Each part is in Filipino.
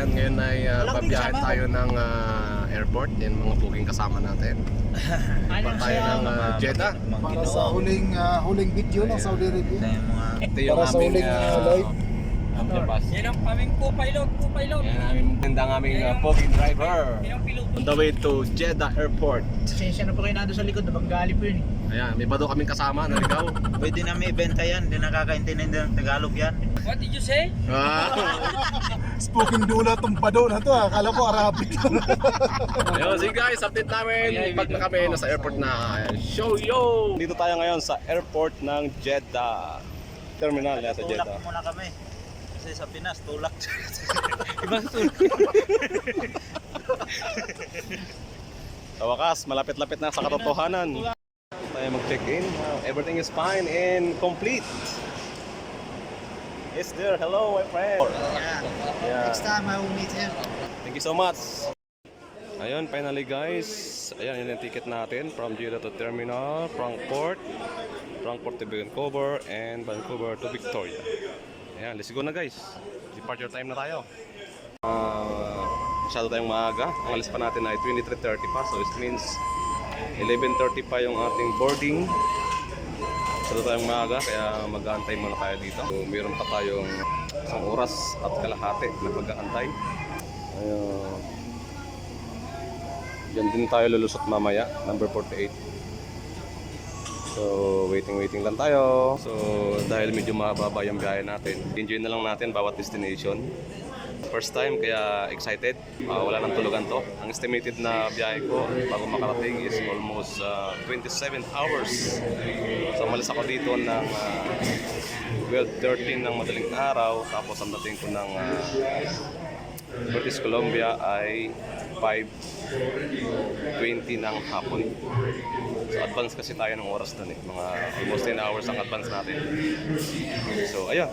kababayan, ngayon ay babiyahe tayo ng airport. Yan mga booking kasama natin. Pa tayo ng Jeddah. Para sa huling video ng Saudi Arabia. Ito yung Para sa aming huling live. Yan ang aming co-pilot. Yan ang aming magandang aming booking driver. On the way to Jeddah Airport. Pasensya na po kayo nandun sa likod, nabanggali po yun eh. Ayan, may bato kaming kasama, naligaw. Pwede na may ibenta yan, hindi nakakaintindi ng Tagalog yan. What did you say? Spoken dula tumpado na to. Akala ko Arabic. Ayun, sige guys, update namin pag na kami nasa airport na. Ayan, show yo! Dito tayo ngayon sa airport ng Jeddah. Terminal na sa Tulak Jeddah. muna kami. Kasi sa Pinas, tulak. Ibang tulak. Sa wakas, malapit-lapit na sa katotohanan. Tayo mag-check-in. Everything is fine and complete. Yes there, hello my friend. Yeah. Next time I will meet him. Thank you so much. Ayun, finally guys. Ayan, yun yung ticket natin from Jeddah to Terminal, Frankfurt to Vancouver, and Vancouver to Victoria. Ayan, let's go na guys. Departure time na tayo. Masyado tayong maaga. Ang alis pa natin ay 23:30 pa. So it means 11:30 pa yung ating boarding. Masyado tayong maaga kaya mag-aantay muna tayo dito. So, mayroon pa tayong 1 oras at kalahati na pag-aantay. Ayun. Diyan din tayo lulusot mamaya, number 48. So, waiting lang tayo. So, dahil medyo mababa yung biyahe natin, enjoy na lang natin bawat destination. First time, kaya excited. Wala nang tulugan to. Ang estimated na biyahe ko bago makarating is almost 27 hours. So, malis ako dito ng 12:13 ng madaling araw. Tapos, ang dating ko ng British Columbia ay 5:20 ng hapon. So advance kasi tayo ng oras doon eh. Mga almost 10 hours ang advance natin. So ayun.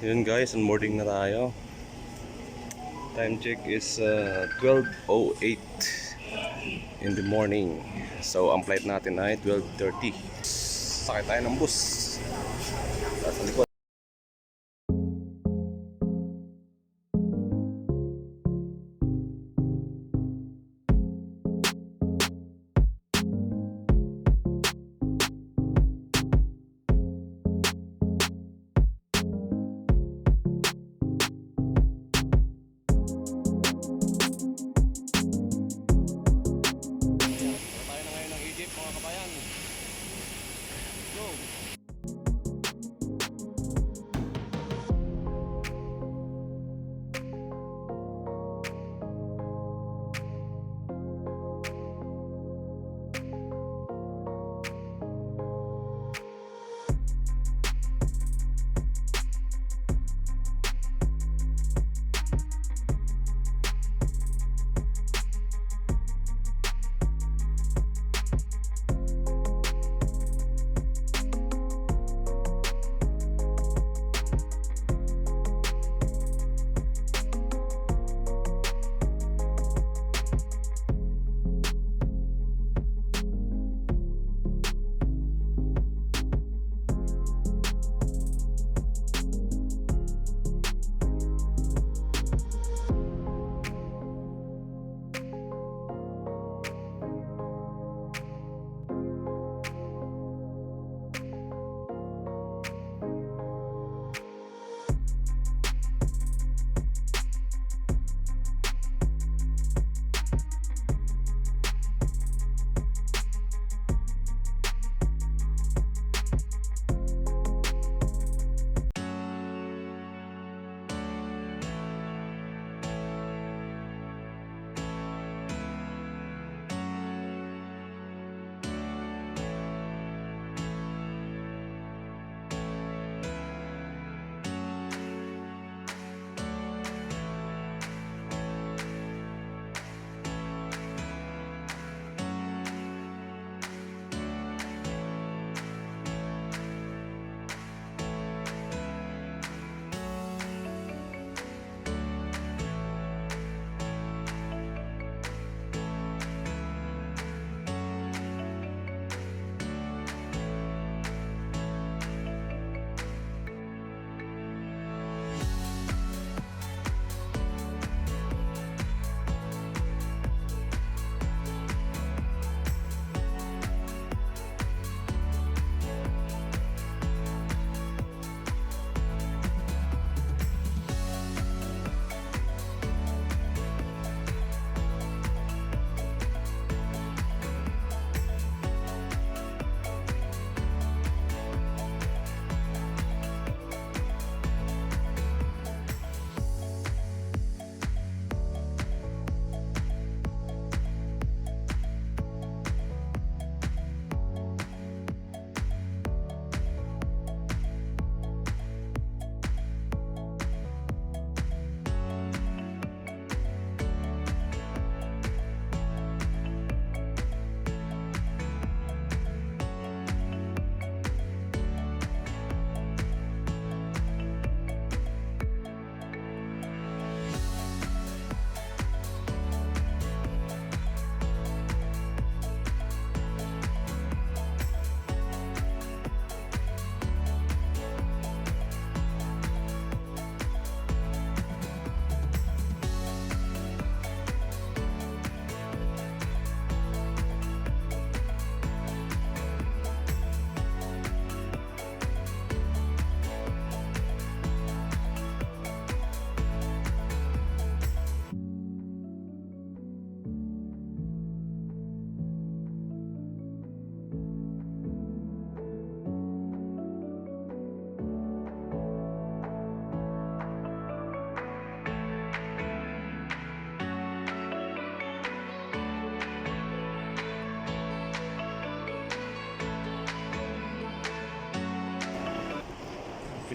Yun guys, onboarding na tayo. Time check is 12:08 in the morning. So ang flight natin ay 12:30. Sakay tayo ng bus. Sa likod.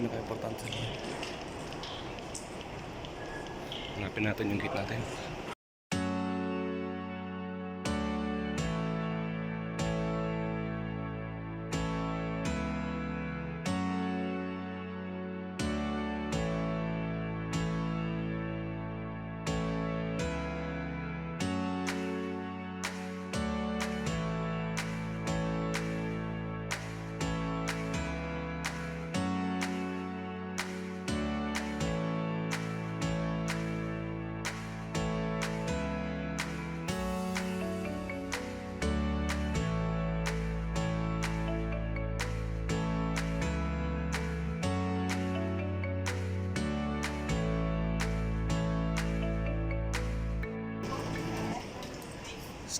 pinaka-importante. Hanapin natin yung gate natin.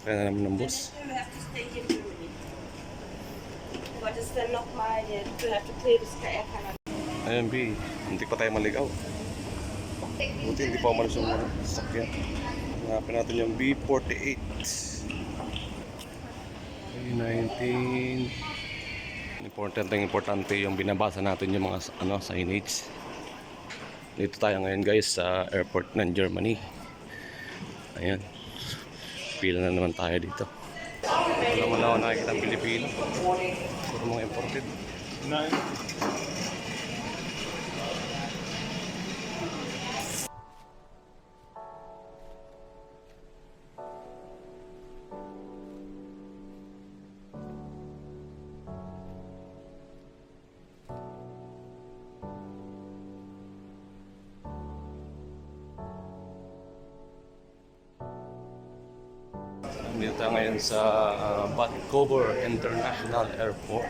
Kaya na naman ng bus. You have to stay here for a minute. What is the knock my head? You have to clear the sky. Ayun, B. Hindi pa tayo maligaw. Buti hindi pa umalis yung mga sasakyan. Hanapin natin yung B48. B19. Importante yung binabasa natin yung mga signage. Dito tayo ngayon guys sa airport ng Germany. Ayan. Pila na naman tayo dito. Wala mo na ako nakikita ang Pilipino. Puro mga imported. Dito tayo ngayon sa Vancouver International Airport.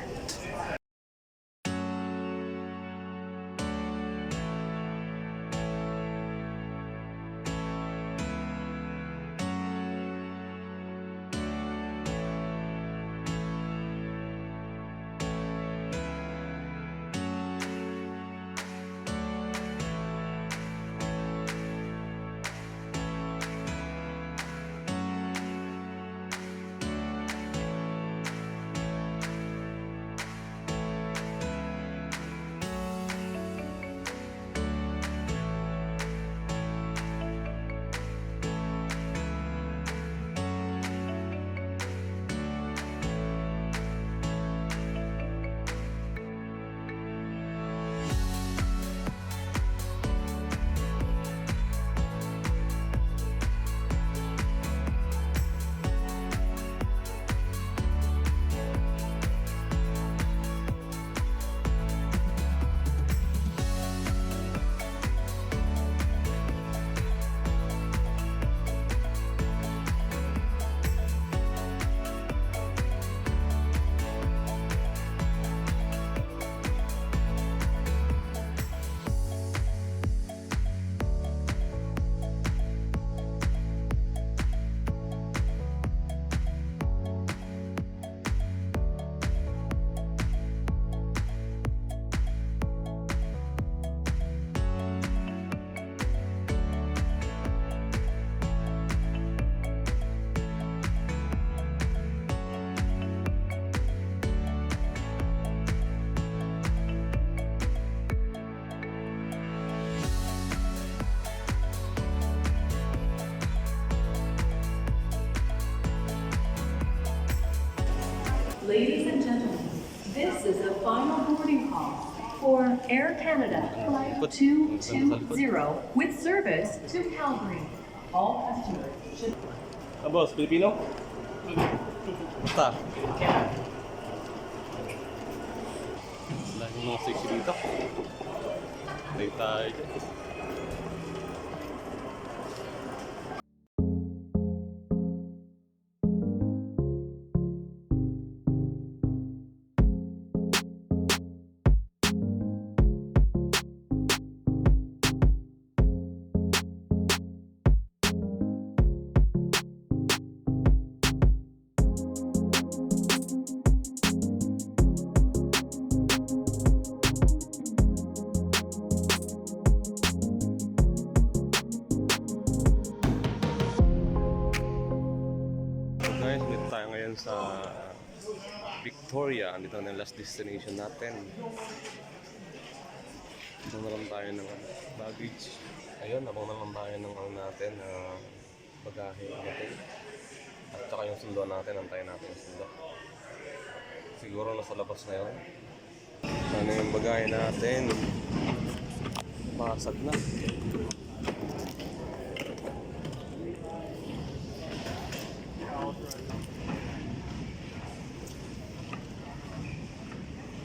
Ladies and gentlemen, this is the final boarding call for Air Canada Flight 220 with service to Calgary. All customers should... Boss, Pilipino? Basta. Lagi mga sexy dito. Dito tayo dyan. Guys, dito tayo ngayon sa Victoria. Dito na yung last destination natin. Abang na lang tayo ng baggage. Ayun, abang na lang tayo ng natin na bagahe natin. At saka yung sundo natin, antayin natin yung sundo. Siguro nasa labas na yun. Ano yung bagahe natin? Basag na.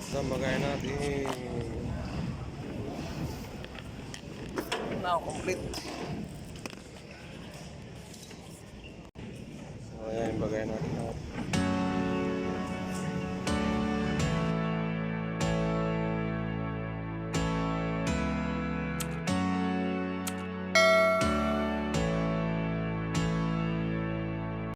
Sa bagahe natin. Now complete.